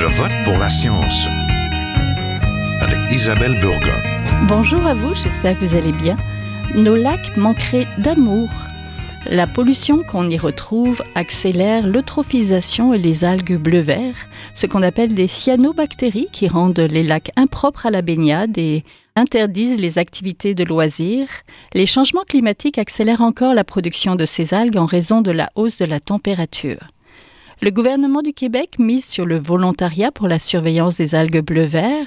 Je vote pour la science avec Isabelle Burgon. Bonjour à vous, j'espère que vous allez bien. Nos lacs manqueraient d'amour. La pollution qu'on y retrouve accélère l'eutrophisation et les algues bleu-vert, ce qu'on appelle des cyanobactéries qui rendent les lacs impropres à la baignade et interdisent les activités de loisirs. Les changements climatiques accélèrent encore la production de ces algues en raison de la hausse de la température. Le gouvernement du Québec mise sur le volontariat pour la surveillance des algues bleu-vert.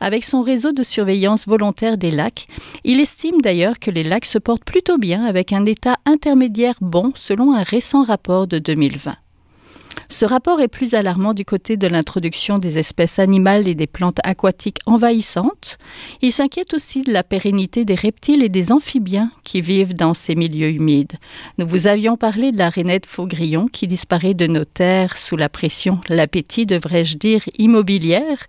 Avec son réseau de surveillance volontaire des lacs, il estime d'ailleurs que les lacs se portent plutôt bien avec un état intermédiaire bon selon un récent rapport de 2020. Ce rapport est plus alarmant du côté de l'introduction des espèces animales et des plantes aquatiques envahissantes. Il s'inquiète aussi de la pérennité des reptiles et des amphibiens qui vivent dans ces milieux humides. Nous vous avions parlé de la rainette faugrillon qui disparaît de nos terres sous la pression, l'appétit, devrais-je dire, immobilière,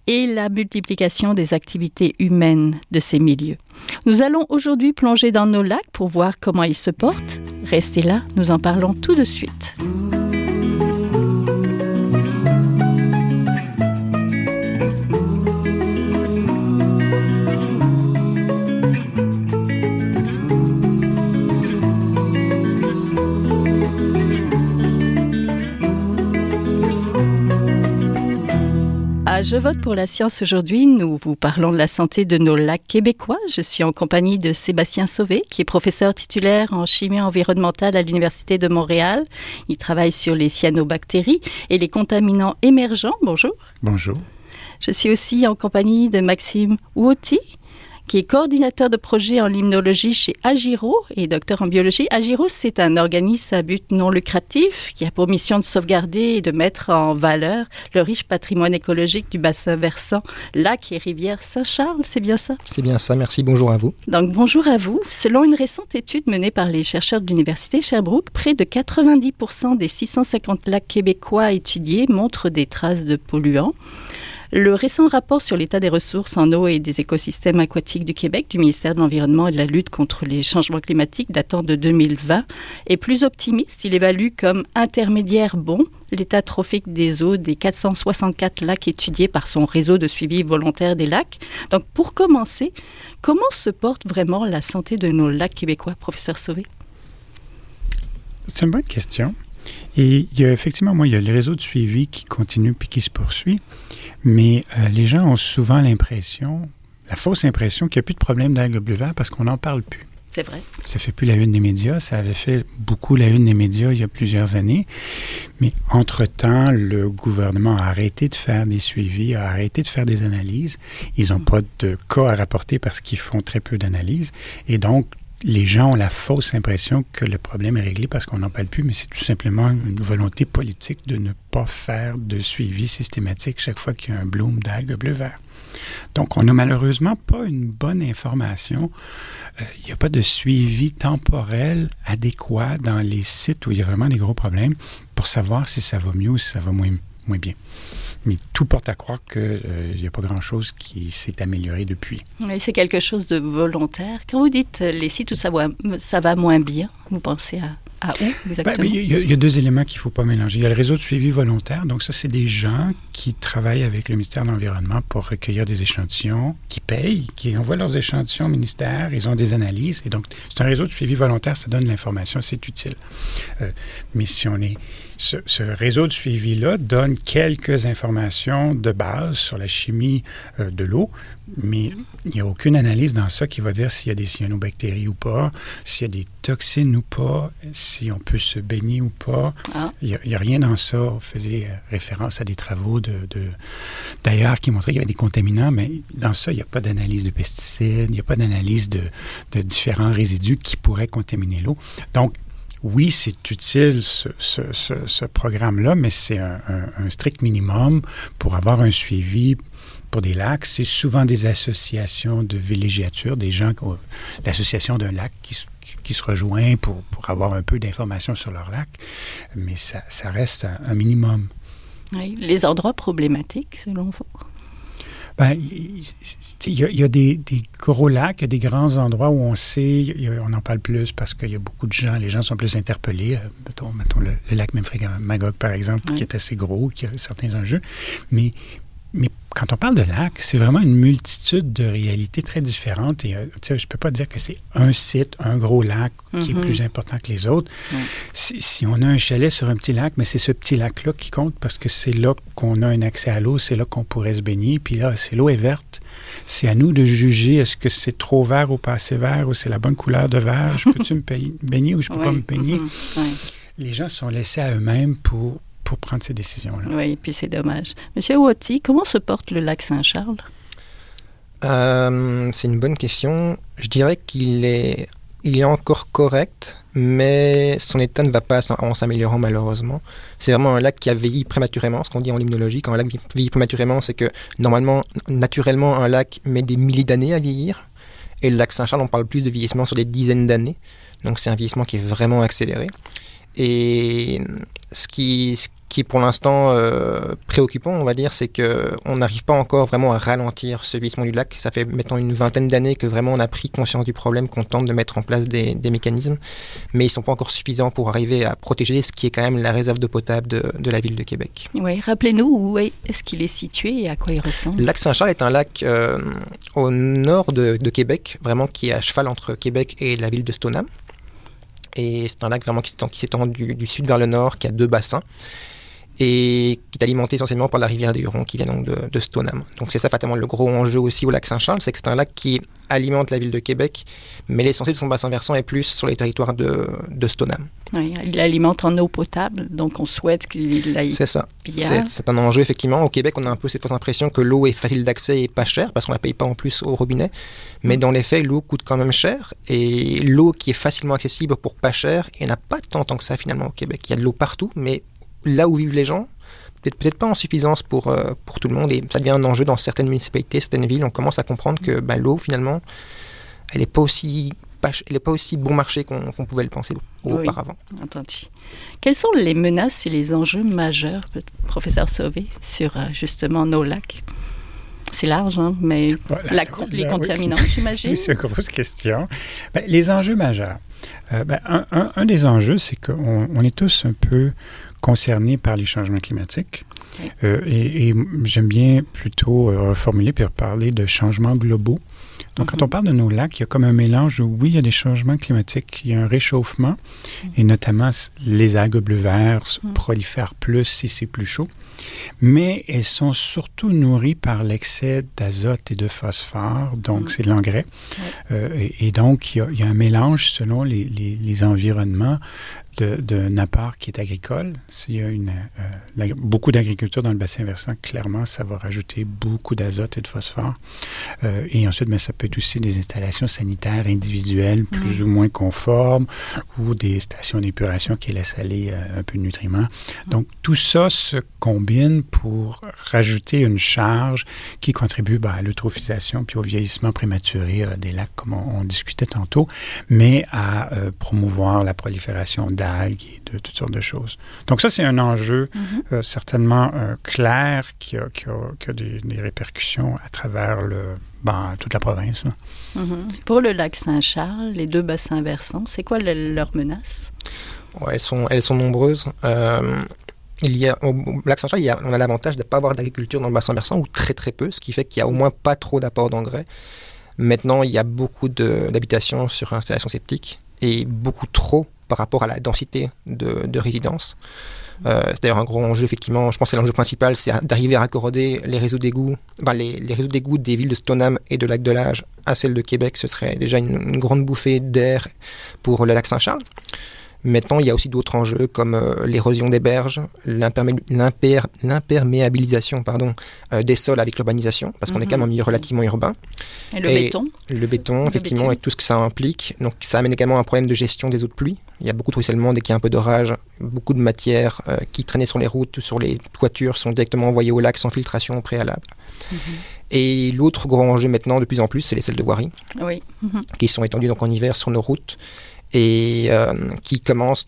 et la multiplication des activités humaines de ces milieux. Nous allons aujourd'hui plonger dans nos lacs pour voir comment ils se portent. Restez là, nous en parlons tout de suite. Je vote pour la science aujourd'hui. Nous vous parlons de la santé de nos lacs québécois. Je suis en compagnie de Sébastien Sauvé, qui est professeur titulaire en chimie environnementale à l'Université de Montréal. Il travaille sur les cyanobactéries et les contaminants émergents. Bonjour. Bonjour. Je suis aussi en compagnie de Maxime Ouoti, qui est coordinateur de projet en limnologie chez Agiro et docteur en biologie. Agiro, c'est un organisme à but non lucratif qui a pour mission de sauvegarder et de mettre en valeur le riche patrimoine écologique du bassin versant, lac et rivière Saint-Charles. C'est bien ça? C'est bien ça, merci. Bonjour à vous. Donc, bonjour à vous. Selon une récente étude menée par les chercheurs de l'Université Sherbrooke, près de 90% des 650 lacs québécois étudiés montrent des traces de polluants. Le récent rapport sur l'état des ressources en eau et des écosystèmes aquatiques du Québec, du ministère de l'Environnement et de la lutte contre les changements climatiques datant de 2020, est plus optimiste. Il évalue comme intermédiaire bon l'état trophique des eaux des 464 lacs étudiés par son réseau de suivi volontaire des lacs. Donc, pour commencer, comment se porte vraiment la santé de nos lacs québécois, professeur Sauvé? C'est une bonne question. Et il y a effectivement, il y a le réseau de suivi qui continue puis qui se poursuit, mais les gens ont souvent l'impression, la fausse impression qu'il n'y a plus de problème d'algues bleu-vert parce qu'on n'en parle plus. C'est vrai. Ça fait plus la une des médias. Ça avait fait beaucoup la une des médias il y a plusieurs années. Mais entre-temps, le gouvernement a arrêté de faire des suivis, a arrêté de faire des analyses. Ils n'ont pas de cas à rapporter parce qu'ils font très peu d'analyses. Et donc, les gens ont la fausse impression que le problème est réglé parce qu'on n'en parle plus, mais c'est tout simplement une volonté politique de ne pas faire de suivi systématique chaque fois qu'il y a un bloom d'algues bleu-vert. Donc, on n'a malheureusement pas une bonne information. Il n'y a pas de suivi temporel adéquat dans les sites où il y a vraiment des gros problèmes pour savoir si ça va mieux ou si ça va moins bien. Mais tout porte à croire qu'il n'y a pas grand-chose qui s'est amélioré depuis. Oui, c'est quelque chose de volontaire. Quand vous dites les sites où ça va moins bien, vous pensez à où exactement? Il y a deux éléments qu'il ne faut pas mélanger. Il y a le réseau de suivi volontaire. Donc ça, c'est des gens qui travaillent avec le ministère de l'Environnement pour recueillir des échantillons, qui payent, qui envoient leurs échantillons au ministère. Ils ont des analyses. Et donc, c'est un réseau de suivi volontaire. Ça donne de l'information. C'est utile. Mais si on est... Ce réseau de suivi-là donne quelques informations de base sur la chimie de l'eau, mais il n'y a aucune analyse dans ça qui va dire s'il y a des cyanobactéries ou pas, s'il y a des toxines ou pas, si on peut se baigner ou pas. Ah. Il n'y a rien dans ça. On faisait référence à des travaux d'ailleurs qui montraient qu'il y avait des contaminants, mais dans ça, il n'y a pas d'analyse de pesticides, il n'y a pas d'analyse de différents résidus qui pourraient contaminer l'eau. Donc, oui, c'est utile, ce programme-là, mais c'est un strict minimum pour avoir un suivi pour des lacs. C'est souvent des associations de villégiature, des gens, l'association d'un lac qui se rejoignent pour avoir un peu d'informations sur leur lac, mais ça reste un minimum. Oui, les endroits problématiques, selon vous? Il y a des gros lacs, il y a des grands endroits où on sait, on en parle plus parce qu'il y a beaucoup de gens, les gens sont plus interpellés. Mettons le lac Memphremagog, par exemple, qui est assez gros, qui a certains enjeux. Mais quand on parle de lac, c'est vraiment une multitude de réalités très différentes. Et je ne peux pas dire que c'est un site, un gros lac qui est plus important que les autres. Si on a un chalet sur un petit lac, mais c'est ce petit lac-là qui compte parce que c'est là qu'on a un accès à l'eau, c'est là qu'on pourrait se baigner. Puis là, l'eau est verte. C'est à nous de juger est-ce que c'est trop vert ou pas assez vert ou c'est la bonne couleur de vert. Je peux-tu me baigner ou je ne peux pas me baigner? Les gens sont laissés à eux-mêmes pour prendre ces décisions-là. Oui, et puis c'est dommage. Monsieur Ouati, comment se porte le lac Saint-Charles? C'est une bonne question. Je dirais qu'il est encore correct, mais son état ne va pas en s'améliorant malheureusement. C'est vraiment un lac qui a vieilli prématurément, ce qu'on dit en limnologie. Quand un lac vieillit prématurément, c'est que naturellement, un lac met des milliers d'années à vieillir. Et le lac Saint-Charles, on parle plus de vieillissement sur des dizaines d'années. Donc c'est un vieillissement qui est vraiment accéléré. Et ce qui est pour l'instant préoccupant, on va dire, c'est qu'on n'arrive pas encore vraiment à ralentir ce vieillissement du lac. Ça fait maintenant une vingtaine d'années que vraiment on a pris conscience du problème, qu'on tente de mettre en place des mécanismes, mais ils ne sont pas encore suffisants pour arriver à protéger ce qui est quand même la réserve d'eau potable de la ville de Québec. Oui, rappelez-nous où est-ce qu'il est situé et à quoi il ressemble. Le lac Saint-Charles est un lac au nord de Québec, vraiment qui est à cheval entre Québec et la ville de Stoneham. Et c'est un lac vraiment qui s'étend du sud vers le nord, qui a 2 bassins, et qui est alimenté essentiellement par la rivière des Hurons, qui vient donc de Stoneham. Donc c'est ça fatalement le gros enjeu aussi au lac Saint-Charles, c'est que c'est un lac qui alimente la ville de Québec, mais l'essentiel de son bassin versant est plus sur les territoires de Stoneham. Oui, il alimente en eau potable, donc on souhaite qu'il aille. C'est ça. C'est un enjeu, effectivement. Au Québec, on a un peu cette fausse impression que l'eau est facile d'accès et pas chère, parce qu'on ne la paye pas en plus au robinet. Mais dans les faits, l'eau coûte quand même cher. Et l'eau qui est facilement accessible pour pas cher, il n'y en a pas tant que ça finalement au Québec. Il y a de l'eau partout, mais là où vivent les gens, peut-être pas en suffisance pour tout le monde. Et ça devient un enjeu dans certaines municipalités, certaines villes. On commence à comprendre que l'eau, finalement, elle n'est pas aussi bon marché qu'on pouvait le penser auparavant. Entendu. Quelles sont les menaces et les enjeux majeurs, professeur Sauvé, sur justement nos lacs? C'est large, hein, mais les contaminants, j'imagine. Oui, c'est une grosse question. Les enjeux majeurs. Un des enjeux, c'est qu'on est tous un peu concernés par les changements climatiques. Oui. Et j'aime bien plutôt reformuler puis reparler de changements globaux. Donc, quand on parle de nos lacs, il y a comme un mélange où, oui, il y a des changements climatiques, il y a un réchauffement, et notamment les algues bleu-vert prolifèrent plus si c'est plus chaud, mais elles sont surtout nourries par l'excès d'azote et de phosphore, donc c'est de l'engrais. Et donc, il y a un mélange selon les environnements d'un apport qui est agricole. S'il y a beaucoup d'agriculture dans le bassin versant, clairement, ça va rajouter beaucoup d'azote et de phosphore. Et ensuite, ça peut être aussi des installations sanitaires individuelles plus ou moins conformes ou des stations d'épuration qui laissent aller un peu de nutriments. Donc, tout ça se combine pour rajouter une charge qui contribue à l'eutrophisation puis au vieillissement prématuré des lacs, comme on discutait tantôt, mais à promouvoir la prolifération d'algues et de toutes sortes de choses. Donc ça, c'est un enjeu certainement clair qui a des répercussions à travers toute la province. Pour le lac Saint-Charles, les 2 bassins versants, c'est quoi leurs menaces? Elles sont nombreuses. Au lac Saint-Charles, on a l'avantage de ne pas avoir d'agriculture dans le bassin versant, ou très très peu, ce qui fait qu'il n'y a au moins pas trop d'apport d'engrais. Maintenant, il y a beaucoup d'habitations sur installation septique, et beaucoup trop par rapport à la densité de résidence. C'est d'ailleurs un gros enjeu, effectivement. Je pense que l'enjeu principal, c'est d'arriver à raccorder les réseaux d'égouts, les réseaux d'égouts des villes de Stoneham et de Lac-de-Lage à celles de Québec. Ce serait déjà une grande bouffée d'air pour le lac Saint-Charles. Maintenant, il y a aussi d'autres enjeux comme l'érosion des berges, l'imperméabilisation des sols avec l'urbanisation, parce qu'on est quand même un milieu relativement urbain. Et le béton. Le béton, effectivement, et tout ce que ça implique. Donc, ça amène également un problème de gestion des eaux de pluie. Il y a beaucoup de ruissellement dès qu'il y a un peu d'orage. Beaucoup de matières qui traînaient sur les routes, sur les toitures, sont directement envoyées au lac sans filtration préalable. Et l'autre grand enjeu maintenant, de plus en plus, c'est les selles de voirie, qui sont étendues donc en hiver sur nos routes. et qui commence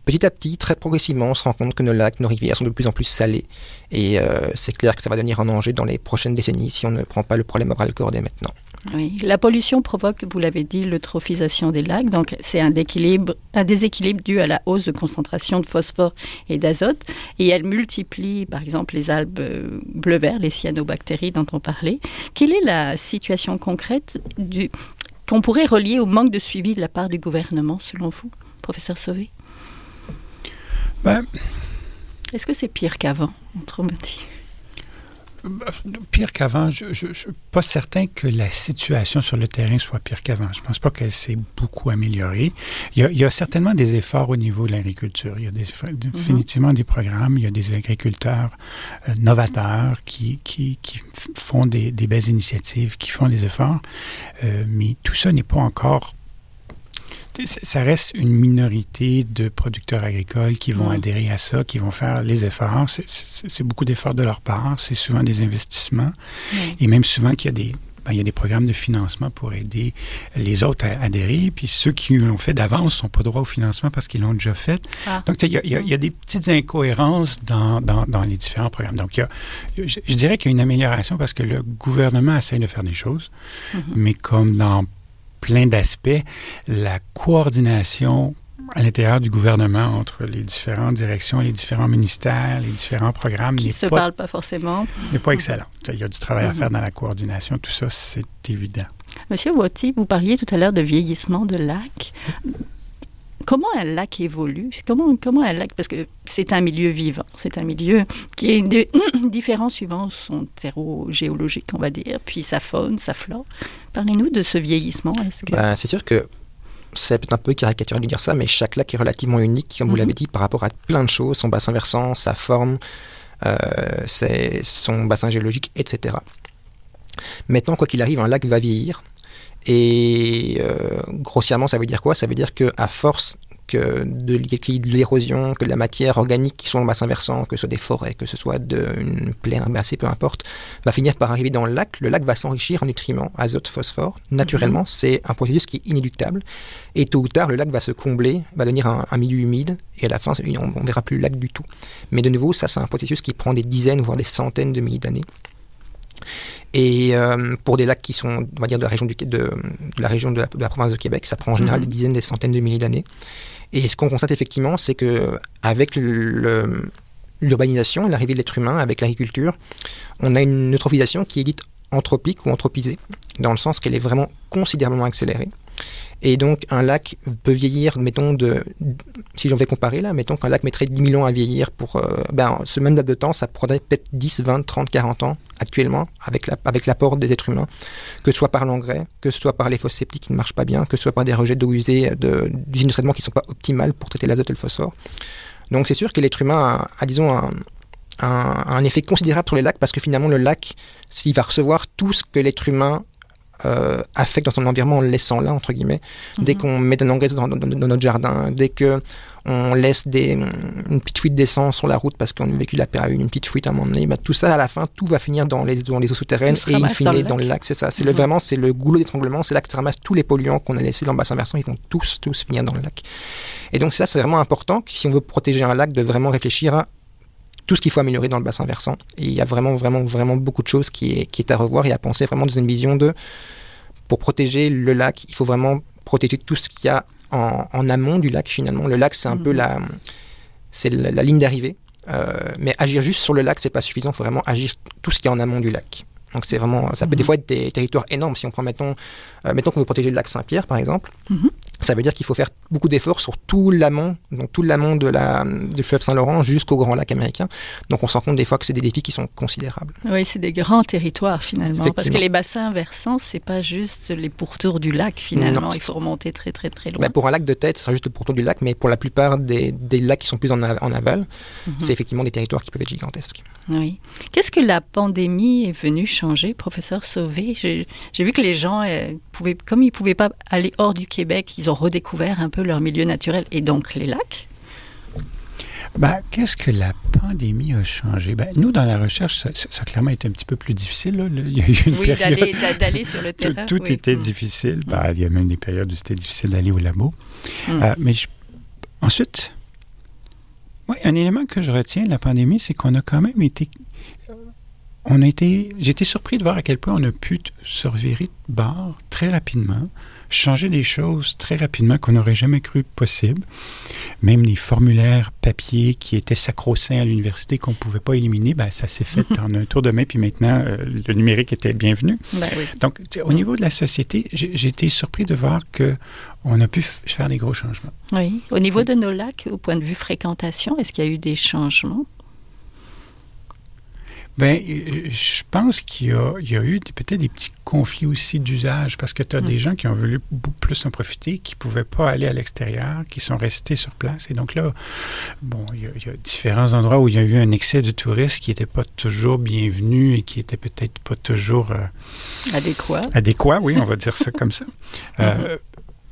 petit à petit, très progressivement, on se rend compte que nos lacs, nos rivières sont de plus en plus salés. Et c'est clair que ça va devenir un enjeu dans les prochaines décennies si on ne prend pas le problème à bras-le-corps dès maintenant. Oui, la pollution provoque, vous l'avez dit, l'eutrophisation des lacs. Donc, c'est un déséquilibre dû à la hausse de concentration de phosphore et d'azote. Et elle multiplie, par exemple, les algues bleu-vert, les cyanobactéries dont on parlait. Quelle est la situation concrète qu'on pourrait relier au manque de suivi de la part du gouvernement, selon vous, professeur Sauvé? Est-ce que c'est pire qu'avant, autrement dit? Pire qu'avant, je ne suis pas certain que la situation sur le terrain soit pire qu'avant. Je ne pense pas qu'elle s'est beaucoup améliorée. Il y a certainement des efforts au niveau de l'agriculture. Il y a définitivement des programmes. Il y a des agriculteurs novateurs qui font des belles initiatives, qui font des efforts. Mais tout ça n'est pas encore... Ça reste une minorité de producteurs agricoles qui vont adhérer à ça, qui vont faire les efforts. C'est beaucoup d'efforts de leur part. C'est souvent des investissements. Et même souvent qu'il y a des programmes de financement pour aider les autres à adhérer. Puis ceux qui l'ont fait d'avance ne sont pas droit au financement parce qu'ils l'ont déjà fait. Donc, il y a des petites incohérences dans les différents programmes. Donc, je dirais qu'il y a une amélioration parce que le gouvernement essaie de faire des choses. Mais comme dans plein d'aspects, la coordination à l'intérieur du gouvernement entre les différentes directions, les différents ministères, les différents programmes qui ne se parlent pas forcément. N'est pas excellent. Il y a du travail à faire dans la coordination. Tout ça, c'est évident. Monsieur Wattie, vous parliez tout à l'heure de vieillissement de lacs. Comment un lac évolue? Comment un lac, parce que c'est un milieu vivant, c'est un milieu qui est différent suivant son terreau géologique, on va dire, puis sa faune, sa flore. Parlez-nous de ce vieillissement. C'est sûr que c'est peut-être un peu caricatural de dire ça, mais chaque lac est relativement unique, comme vous l'avez dit, par rapport à plein de choses, son bassin versant, sa forme, son bassin géologique, etc. Maintenant, quoi qu'il arrive, un lac va vieillir. Et grossièrement, ça veut dire quoi? Ça veut dire qu'à force de l'érosion, que de la matière organique qui sont dans le bassin versant, que ce soit des forêts, que ce soit une plaine herbacée, peu importe, va finir par arriver dans le lac. Le lac va s'enrichir en nutriments, azote, phosphore. Naturellement, c'est un processus qui est inéluctable. Et tôt ou tard, le lac va se combler, va devenir un milieu humide. Et à la fin, on ne verra plus le lac du tout. Mais de nouveau, ça, c'est un processus qui prend des dizaines, voire des centaines de milliers d'années. Et pour des lacs qui sont, on va dire, de la région de la province de Québec, ça prend en général des dizaines, des centaines de milliers d'années. Et ce qu'on constate effectivement, c'est qu'avec l'urbanisation, l'arrivée de l'être humain, avec l'agriculture, on a une eutrophisation qui est dite anthropique ou anthropisée, dans le sens qu'elle est vraiment considérablement accélérée. Et donc, un lac peut vieillir, mettons, si j'en vais comparer là, mettons qu'un lac mettrait 10 000 ans à vieillir pour ce même laps de temps, ça prendrait peut-être 10, 20, 30, 40 ans actuellement avec l'apport des êtres humains, que ce soit par l'engrais, que ce soit par les fosses septiques qui ne marchent pas bien, que ce soit par des rejets d'eau usée, d'usines de traitement qui ne sont pas optimales pour traiter l'azote et le phosphore. Donc, c'est sûr que l'être humain a disons, un effet considérable sur les lacs parce que finalement, le lac, s'il va recevoir tout ce que l'être humain affecte dans son environnement en le laissant là, entre guillemets. Dès qu'on met un engrais dans notre jardin, dès qu'on laisse une petite fuite d'essence sur la route parce qu'on a vécu la PA1, une petite fuite à un moment donné, tout ça, à la fin, tout va finir dans les eaux souterraines et in fine dans le lac. C'est ça. Vraiment, c'est le goulot d'étranglement. C'est là que ça ramasse tous les polluants qu'on a laissés dans le bassin versant. Ils vont tous finir dans le lac. Et donc, ça, c'est vraiment important. Si on veut protéger un lac, de vraiment réfléchir à tout ce qu'il faut améliorer dans le bassin versant. Et il y a vraiment beaucoup de choses qui est à revoir et à penser vraiment dans une vision pour protéger le lac, il faut vraiment protéger tout ce qu'il y a en amont du lac finalement. Le lac, c'est un peu la ligne d'arrivée. Mais agir juste sur le lac, c'est pas suffisant. Il faut vraiment agir tout ce qui est en amont du lac. Donc c'est vraiment, ça peut des fois être des territoires énormes. Si on prend, mettons qu'on veut protéger le lac Saint-Pierre, par exemple, ça veut dire qu'il faut faire beaucoup d'efforts sur tout l'amont, donc tout l'amont du fleuve Saint-Laurent jusqu'au Grand Lac américain. Donc on se rend compte des fois que c'est des défis qui sont considérables. Oui, c'est des grands territoires finalement, parce que les bassins versants, c'est pas juste les pourtours du lac finalement. Non, il faut remonter très très très loin. Pour un lac de tête, ce sera juste le pourtour du lac, mais pour la plupart des lacs qui sont plus en aval, c'est effectivement des territoires qui peuvent être gigantesques. Oui. Qu'est-ce que la pandémie est venue changer, professeur Sauvé? J'ai vu que les gens, comme ils ne pouvaient pas aller hors du Québec, ils ont redécouvert un peu leur milieu naturel et donc les lacs. Qu'est-ce que la pandémie a changé? Ben, nous, dans la recherche, ça a clairement été un petit peu plus difficile. Là. Il y a eu une période... d'aller sur le terrain. Tout était difficile. Ben, il y a même des périodes où c'était difficile d'aller au labo. Mais ensuite, un élément que je retiens de la pandémie, c'est qu'on a quand même été... J'ai été surpris de voir à quel point on a pu se revirer de bord très rapidement, changer des choses très rapidement qu'on n'aurait jamais cru possible. Même les formulaires papier qui étaient sacro-saints à l'université qu'on ne pouvait pas éliminer, ben, ça s'est fait en un tour de main, puis maintenant, le numérique était bienvenu. Ben oui. Donc, au niveau de la société, j'ai été surpris de voir qu'on a pu faire des gros changements. Oui. Au niveau de nos lacs, au point de vue fréquentation, est-ce qu'il y a eu des changements? Bien, je pense qu'il y a eu peut-être des petits conflits aussi d'usage parce que tu as des gens qui ont voulu beaucoup plus en profiter, qui ne pouvaient pas aller à l'extérieur, qui sont restés sur place. Et donc là, bon, il y a différents endroits où il y a eu un excès de touristes qui n'était pas toujours bienvenu et qui n'était peut-être pas toujours... Adéquat, oui, on va dire ça comme ça.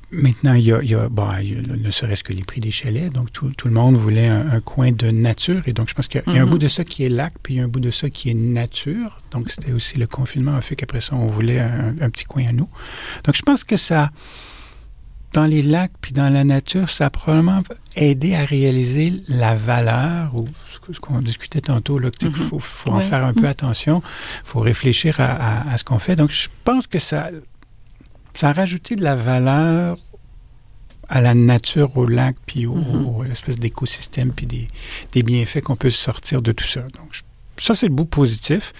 Maintenant, il y a ne serait-ce que les prix des chalets. Donc, tout le monde voulait un coin de nature. Et donc, je pense qu'il y a un bout de ça qui est lac, puis il y a un bout de ça qui est nature. Donc, c'était aussi le confinement a fait qu'après ça, on voulait un petit coin à nous. Donc, je pense que ça, dans les lacs puis dans la nature, ça a probablement aidé à réaliser la valeur ou ce qu'on discutait tantôt, là, qu'il faut en faire un peu attention. Il faut réfléchir à ce qu'on fait. Donc, je pense que ça a rajouté de la valeur à la nature, au lac, puis aux espèces d'écosystèmes, puis des bienfaits qu'on peut sortir de tout ça. Donc, ça, c'est le bout positif.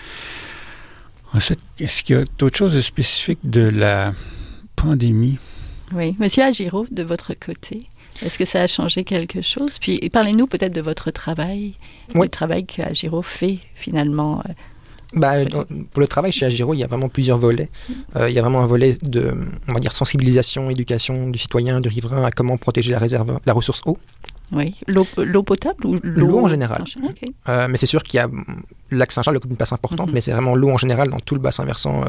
Ensuite, est-ce qu'il y a d'autres choses de spécifiques de la pandémie? Oui. Monsieur Agiro, de votre côté, est-ce que ça a changé quelque chose? Puis, parlez-nous peut-être de votre travail, le travail qu'Agiro fait, finalement. Pour le travail chez Agiro, il y a vraiment plusieurs volets. Il y a vraiment un volet de, on va dire, sensibilisation, éducation du citoyen, du riverain à comment protéger la ressource eau. Oui. L'eau potable ou l'eau en général. Okay. Mais c'est sûr qu'il y a le lac Saint-Charles, une place importante, mais c'est vraiment l'eau en général dans tout le bassin versant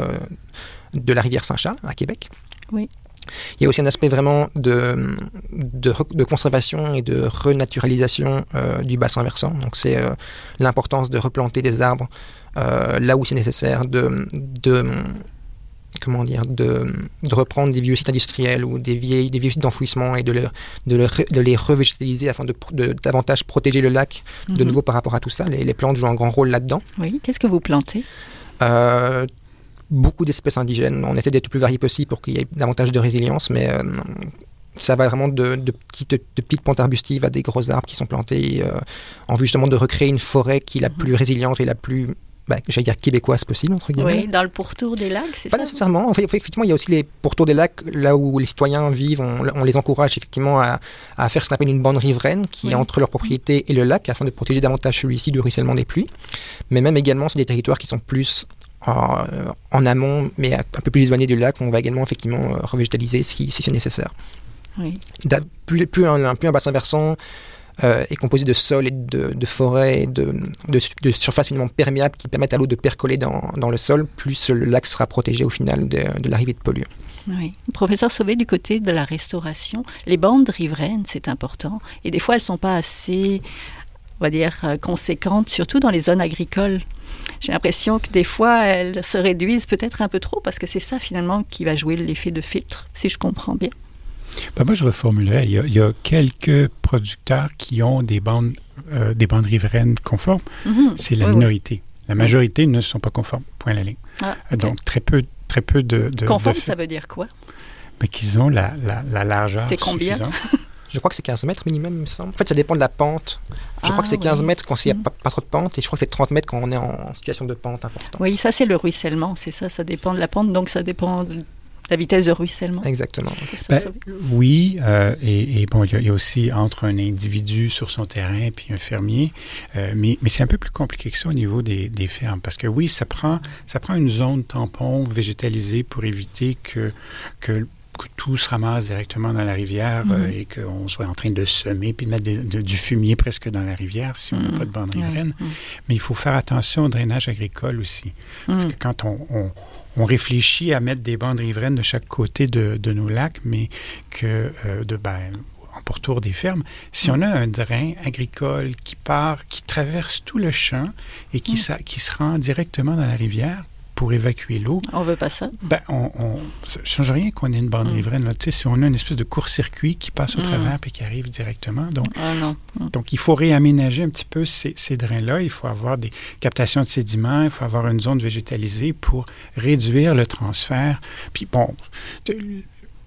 de la rivière Saint-Charles, à Québec. Oui. Il y a aussi un aspect vraiment de conservation et de renaturalisation du bassin versant. Donc, c'est l'importance de replanter des arbres là où c'est nécessaire, de reprendre des vieux sites industriels ou des vieux sites d'enfouissement et de les revégétaliser afin de davantage protéger le lac de nouveau par rapport à tout ça. Les plantes jouent un grand rôle là-dedans. Oui. Qu'est-ce que vous plantez? Beaucoup d'espèces indigènes. On essaie d'être le plus varié possible pour qu'il y ait davantage de résilience, mais ça va vraiment de petites plantes arbustives à des gros arbres qui sont plantés en vue justement de recréer une forêt qui est la plus résiliente et la plus, j'allais dire québécoise possible, entre guillemets. Oui, dans le pourtour des lacs, c'est ça? Pas nécessairement. En fait, effectivement, il y a aussi les pourtours des lacs, là où les citoyens vivent, on les encourage effectivement à faire ce qu'on appelle une bande riveraine qui est entre leur propriété et le lac, afin de protéger davantage celui-ci du ruissellement des pluies. Mais même également, c'est des territoires qui sont plus en amont, mais un peu plus éloignés du lac, on va également effectivement revégétaliser si c'est nécessaire. Oui. Plus un bassin versant est composé de sol et de forêts, de surfaces finalement perméables qui permettent à l'eau de percoler dans le sol, plus le lac sera protégé au final de l'arrivée de polluants. Oui. Professeur Sauvé, du côté de la restauration, les bandes riveraines, c'est important. Et des fois, elles ne sont pas assez, on va dire, conséquentes, surtout dans les zones agricoles. J'ai l'impression que des fois, elles se réduisent peut-être un peu trop, parce que c'est ça, finalement, qui va jouer l'effet de filtre, si je comprends bien. Moi, je reformulerais. Il y a quelques producteurs qui ont des bandes riveraines conformes. C'est la minorité. La majorité ne sont pas conformes. Point à la ligne. Okay. Donc, très peu de... Conforme, ça veut dire quoi? Qu'ils ont la largeur suffisante. C'est combien? Je crois que c'est 15 mètres minimum, il me semble. En fait, ça dépend de la pente. Je crois que c'est 15 mètres quand il n'y a pas trop de pente, et je crois que c'est 30 mètres quand on est en situation de pente importante. Oui, ça, c'est le ruissellement, c'est ça. Ça dépend de la pente, donc ça dépend de la vitesse de ruissellement. Exactement. Oui, et bon, il y a aussi entre un individu sur son terrain puis un fermier, mais c'est un peu plus compliqué que ça au niveau des fermes, parce que oui, ça prend une zone tampon végétalisée pour éviter que tout se ramasse directement dans la rivière et qu'on soit en train de semer puis de mettre du fumier presque dans la rivière si on n'a pas de bande riveraine. Mais il faut faire attention au drainage agricole aussi. Parce que quand on réfléchit à mettre des bandes riveraines de chaque côté de nos lacs, mais que en pourtour des fermes. Si on a un drain agricole qui traverse tout le champ et qui se rend directement dans la rivière pour évacuer l'eau. On veut pas ça. Ça ne change rien qu'on ait une bande riveraine. Là. Si on a une espèce de court-circuit qui passe au travers et qui arrive directement. Donc, il faut réaménager un petit peu ces drains-là. Il faut avoir des captations de sédiments. Il faut avoir une zone végétalisée pour réduire le transfert. Puis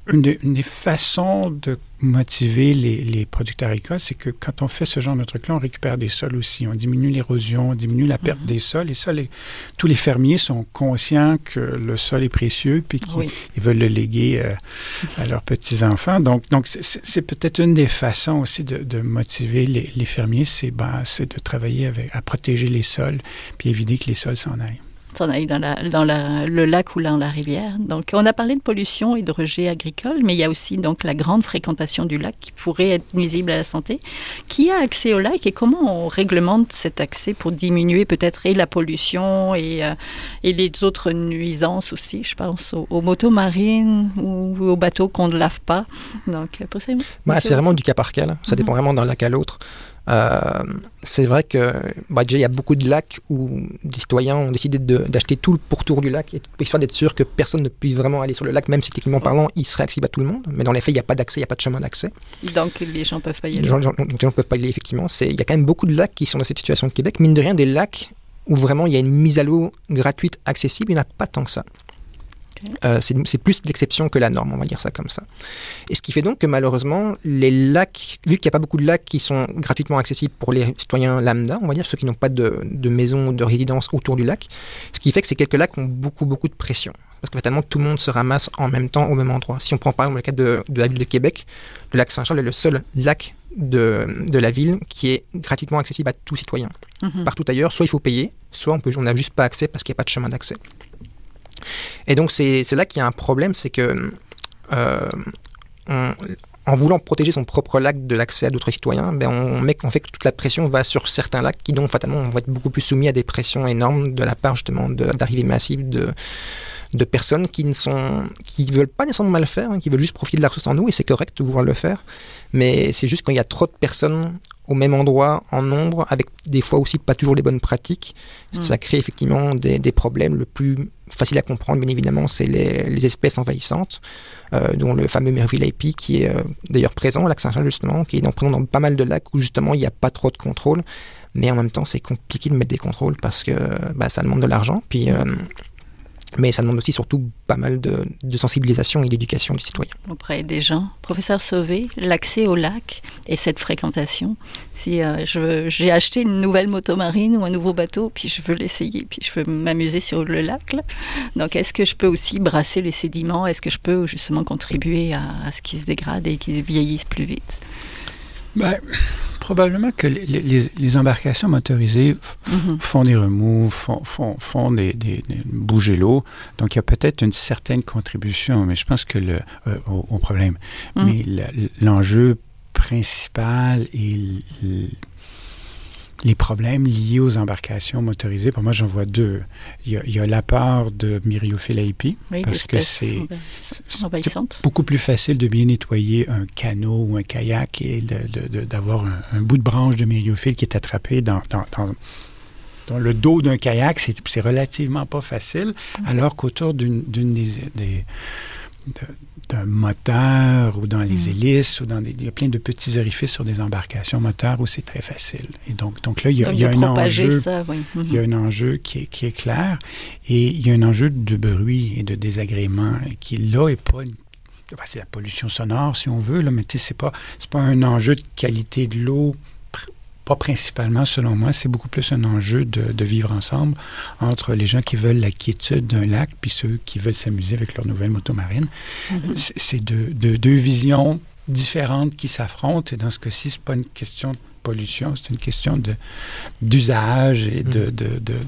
une des façons de motiver les producteurs agricoles, c'est que quand on fait ce genre de truc-là, on récupère des sols aussi. On diminue l'érosion, on diminue la perte des sols. Tous les fermiers sont conscients que le sol est précieux puis qu'ils veulent le léguer à leurs petits-enfants. Donc c'est peut-être une des façons aussi de motiver les fermiers, c'est de travailler à protéger les sols puis éviter que les sols s'en aillent. Dans le lac ou dans la rivière. Donc, on a parlé de pollution et de rejet agricole, mais il y a aussi donc la grande fréquentation du lac qui pourrait être nuisible à la santé. Qui a accès au lac et comment on réglemente cet accès pour diminuer peut-être et la pollution et les autres nuisances aussi, je pense aux motos marines ou aux bateaux qu'on ne lave pas. Donc, c'est vraiment du cas par cas. Là. Ça dépend vraiment d'un lac à l'autre. C'est vrai que déjà il y a beaucoup de lacs où des citoyens ont décidé d'acheter tout le pourtour du lac histoire d'être sûr que personne ne puisse vraiment aller sur le lac, même si techniquement parlant il serait accessible à tout le monde, mais dans les faits il n'y a pas d'accès, il n'y a pas de chemin d'accès, donc les gens peuvent pas y aller. Les gens peuvent pas y aller, effectivement. Il y a quand même beaucoup de lacs qui sont dans cette situation au Québec, mine de rien. Des lacs où vraiment il y a une mise à l'eau gratuite accessible, il n'y en a pas tant que ça. C'est plus l'exception que la norme, on va dire ça comme ça. Et ce qui fait donc que malheureusement, les lacs, vu qu'il n'y a pas beaucoup de lacs qui sont gratuitement accessibles pour les citoyens lambda, on va dire ceux qui n'ont pas de maison ou de résidence autour du lac, ce qui fait que ces quelques lacs ont beaucoup de pression. Parce que fatalement, tout le monde se ramasse en même temps au même endroit. Si on prend par exemple le cas de la ville de Québec, le lac Saint-Charles est le seul lac de la ville qui est gratuitement accessible à tous citoyens. Partout ailleurs, soit il faut payer, soit on n'a juste pas accès parce qu'il n'y a pas de chemin d'accès. Et donc, c'est là qu'il y a un problème, c'est que en voulant protéger son propre lac de l'accès à d'autres citoyens, on fait que toute la pression va sur certains lacs qui, donc, fatalement, vont être beaucoup plus soumis à des pressions énormes de la part, justement, d'arrivées massives de personnes qui veulent pas nécessairement mal faire, qui veulent juste profiter de la ressource en eau, et c'est correct de vouloir le faire, mais c'est juste quand il y a trop de personnes au même endroit, en nombre, avec des fois aussi pas toujours les bonnes pratiques, ça crée effectivement des problèmes. Le plus facile à comprendre, bien évidemment, c'est les espèces envahissantes, dont le fameux merville épi, qui est d'ailleurs présent au lac Saint-Charles, justement, qui est présent dans pas mal de lacs où justement il n'y a pas trop de contrôle, mais en même temps c'est compliqué de mettre des contrôles parce que ça demande de l'argent, puis mais ça demande aussi surtout pas mal de sensibilisation et d'éducation du citoyen. Auprès des gens. Professeur Sauvé, l'accès au lac et cette fréquentation, si j'ai acheté une nouvelle motomarine ou un nouveau bateau, puis je veux l'essayer, puis je veux m'amuser sur le lac, là. Donc est-ce que je peux aussi brasser les sédiments? Est-ce que je peux justement contribuer à ce qu'ils se dégradent et qu'ils vieillissent plus vite? Probablement que les embarcations motorisées font des remous, font bouger l'eau. Donc, il y a peut-être une certaine contribution, mais je pense que au problème. Mais l'enjeu principal et les problèmes liés aux embarcations motorisées, pour moi, j'en vois deux. Il y a la part de Myriophylla epi, parce que c'est beaucoup plus facile de bien nettoyer un canot ou un kayak et d'avoir un bout de branche de myriophylle qui est attrapé dans le dos d'un kayak. C'est relativement pas facile, alors qu'autour d'un moteur ou dans les hélices, il y a plein de petits orifices sur des embarcations moteurs où c'est très facile. Et donc là, il y a un enjeu, il y a un enjeu qui est clair, et il y a un enjeu de bruit et de désagrément qui, là, est pas... c'est la pollution sonore, si on veut, là, mais c'est pas un enjeu de qualité de l'eau. Pas principalement, selon moi, c'est beaucoup plus un enjeu de vivre ensemble entre les gens qui veulent la quiétude d'un lac puis ceux qui veulent s'amuser avec leur nouvelle motomarine. C'est deux visions différentes qui s'affrontent, et dans ce cas-ci, c'est pas une question de pollution, c'est une question d'usage et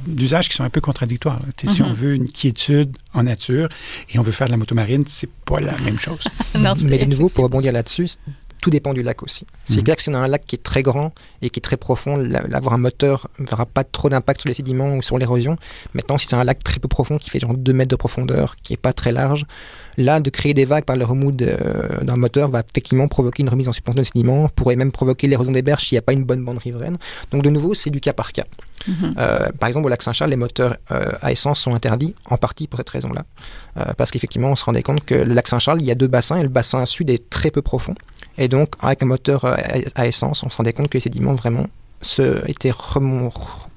d'usages qui sont un peu contradictoires. Si on veut une quiétude en nature et on veut faire de la motomarine, c'est pas la même chose. Mais de nouveau, pour rebondir là-dessus, tout dépend du lac aussi. C'est clair que si on a un lac qui est très grand et qui est très profond, avoir un moteur n'aura pas trop d'impact sur les sédiments ou sur l'érosion. Maintenant, si c'est un lac très peu profond, qui fait genre 2 mètres de profondeur, qui n'est pas très large, là, de créer des vagues par le remous d'un moteur va effectivement provoquer une remise en suspension de sédiments, pourrait même provoquer l'érosion des berges s'il n'y a pas une bonne bande riveraine. Donc de nouveau, c'est du cas par cas. Par exemple, au lac Saint-Charles, les moteurs à essence sont interdits, en partie pour cette raison-là. Parce qu'effectivement, on se rendait compte que le lac Saint-Charles, il y a 2 bassins, et le bassin sud est très peu profond. Et donc, avec un moteur à essence, on se rendait compte que les sédiments vraiment étaient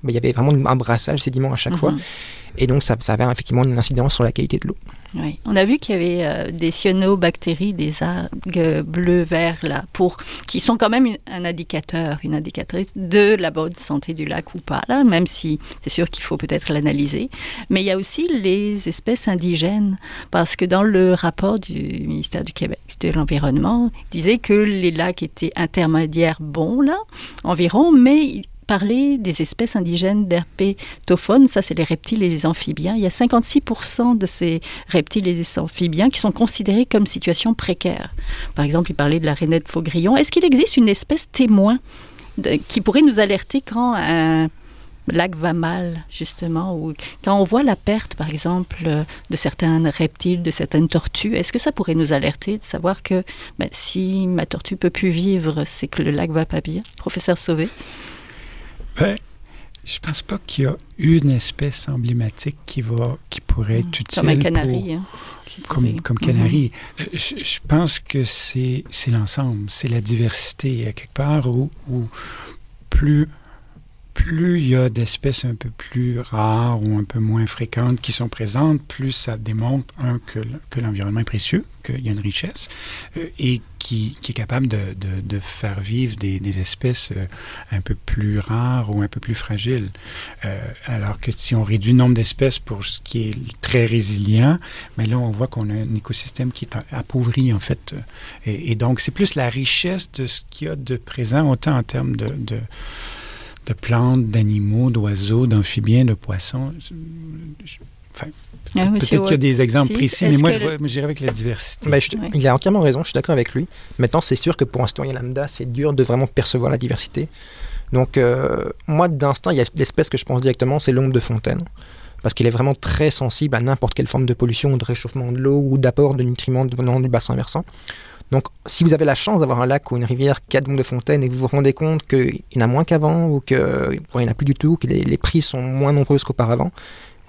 il y avait vraiment un brassage de sédiments à chaque fois. Et donc, ça avait effectivement une incidence sur la qualité de l'eau. Oui. On a vu qu'il y avait des cyanobactéries, des algues bleu-vert, là, qui sont quand même un indicateur, une indicatrice de la bonne santé du lac ou pas, là, même si c'est sûr qu'il faut peut-être l'analyser. Mais il y a aussi les espèces indigènes, parce que dans le rapport du ministère du Québec de l'Environnement, il disait que les lacs étaient intermédiaires bons, là, environ, mais parler des espèces indigènes d'herpétophones, ça c'est les reptiles et les amphibiens. Il y a 56% de ces reptiles et des amphibiens qui sont considérés comme situation précaire. Par exemple, il parlait de la rainette faugrillon. Est-ce qu'il existe une espèce témoin qui pourrait nous alerter quand un lac va mal, justement, ou quand on voit la perte, par exemple, de certains reptiles, de certaines tortues, est-ce que ça pourrait nous alerter de savoir que si ma tortue ne peut plus vivre, c'est que le lac va pas bien? Professeur Sauvé? Je pense pas qu'il y a une espèce emblématique qui pourrait être utile. Comme un canari. Comme canari. Je pense que c'est l'ensemble, c'est la diversité, quelque part, où plus il y a d'espèces un peu plus rares ou un peu moins fréquentes qui sont présentes, plus ça démontre, que l'environnement est précieux, qu'il y a une richesse, et qui est capable de faire vivre des espèces un peu plus rares ou un peu plus fragiles. Alors que si on réduit le nombre d'espèces pour ce qui est très résilient, mais là, on voit qu'on a un écosystème qui est appauvri, en fait. Et donc, c'est plus la richesse de ce qu'il y a de présent, autant en termes de plantes, d'animaux, d'oiseaux, d'amphibiens, de poissons. Peut-être qu'il y a des exemples précis, mais moi, j'irais avec la diversité. Il a entièrement raison, je suis d'accord avec lui. Maintenant, c'est sûr que pour un citoyen lambda, c'est dur de vraiment percevoir la diversité. Donc, moi, d'instinct, il y a l'espèce que je pense directement, c'est l'ombre de fontaine. Parce qu'elle est vraiment très sensible à n'importe quelle forme de pollution ou de réchauffement de l'eau ou d'apport de nutriments venant du bassin versant. Donc, si vous avez la chance d'avoir un lac ou une rivière qui a de fontaine et que vous vous rendez compte qu'il y en a moins qu'avant ou qu'il n'y en a plus du tout, que les prix sont moins nombreuses qu'auparavant,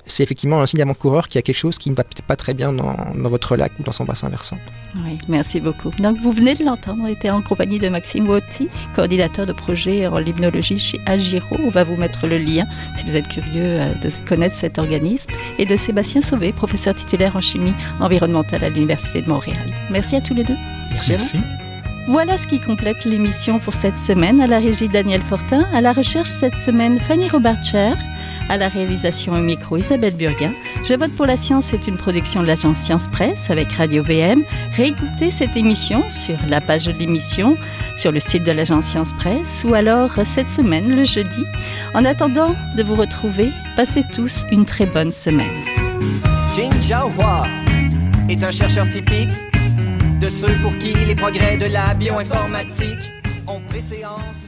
c'est effectivement un signe avant-coureur qu'il y a quelque chose qui ne va peut-être pas très bien dans votre lac ou dans son bassin versant. Oui, merci beaucoup. Donc, vous venez de l'entendre, on était en compagnie de Maxime Wauty, coordinateur de projet en limnologie chez Agiro. On va vous mettre le lien si vous êtes curieux de connaître cet organisme. Et de Sébastien Sauvé, professeur titulaire en chimie environnementale à l'Université de Montréal. Merci à tous les deux. Merci. Voilà ce qui complète l'émission pour cette semaine. À la régie, Daniel Fortin. À la recherche cette semaine, Fanny Robarcher. À la réalisation au micro, Isabelle Burguin. Je vote pour la science, c'est une production de l'agence Science Presse avec Radio VM. Réécoutez cette émission sur la page de l'émission, sur le site de l'agence Science Presse ou alors cette semaine, le jeudi. En attendant de vous retrouver, passez tous une très bonne semaine. Jin Jiahua est un chercheur typique de ceux pour qui les progrès de la bioinformatique ont préséance.